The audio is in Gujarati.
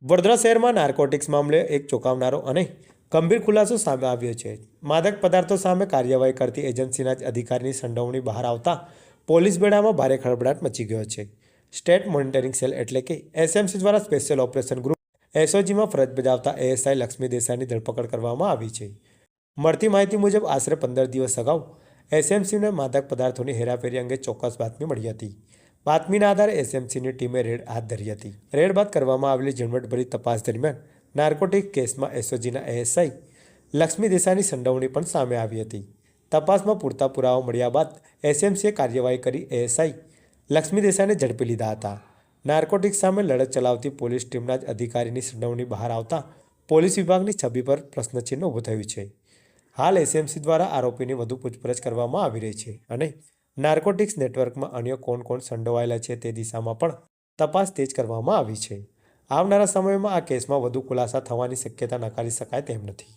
વડોદરા શહેરમાં નાર્કોટિક્સ મામલે એક ચોંકાવનારો અને ગંભીર ખુલાસો સામે આવ્યો છે. માદક પદાર્થો સામે કાર્યવાહી કરતી એજન્સીના જ અધિકારીની સંડોવણી બહાર આવતા પોલીસ બેડામાં ભારે ખળભળાટ મચી ગયો છે. સ્ટેટ મોનિટરિંગ સેલ એટલે કે એસએમસી દ્વારા સ્પેશિયલ ઓપરેશન ગ્રુપ એસઓજીમાં ફરજ બજાવતા એએસઆઈ લક્ષ્મી દેસાઈની ધરપકડ કરવામાં આવી છે. મળતી માહિતી મુજબ આશરે 15 દિવસ અગાઉ એસએમસીને માદક પદાર્થોની હેરાફેરી અંગે ચોક્કસ બાતમી મળી હતી. બાતમીના આધારે એસએમસીની ટીમે રેડ હાથ ધરી હતી. રેડ બાદ કરવામાં આવેલી ઝીણવટભરી તપાસ દરમિયાન નાર્કોટિક કેસમાં એસઓજીના એએસઆઈ લક્ષ્મી દેસાઈની સંડોવણી પણ સામે આવી હતી. તપાસમાં પૂરતા પુરાવા મળ્યા બાદ એસએમસીએ કાર્યવાહી કરી એએસઆઈ લક્ષ્મી દેસાઈને ઝડપી લીધા હતા. નાર્કોટિક્સ સામે લડત ચલાવતી પોલીસ ટીમના જ અધિકારીની સંડોવણી બહાર આવતા પોલીસ વિભાગની છબી પર પ્રશ્નચિહ્ન ઊભું થયું છે. હાલ એસએમસી દ્વારા આરોપીની વધુ પૂછપરછ કરવામાં આવી રહી છે અને નાર્કોટિક્સ નેટવર્કમાં અન્ય કોણ કોણ સંડોવાયેલા છે તે દિશામાં પણ તપાસ તેજ કરવામાં આવી છે. આવનારા સમયમાં આ કેસમાં વધુ ખુલાસા થવાની શક્યતા નકારી શકાય તેમ નથી.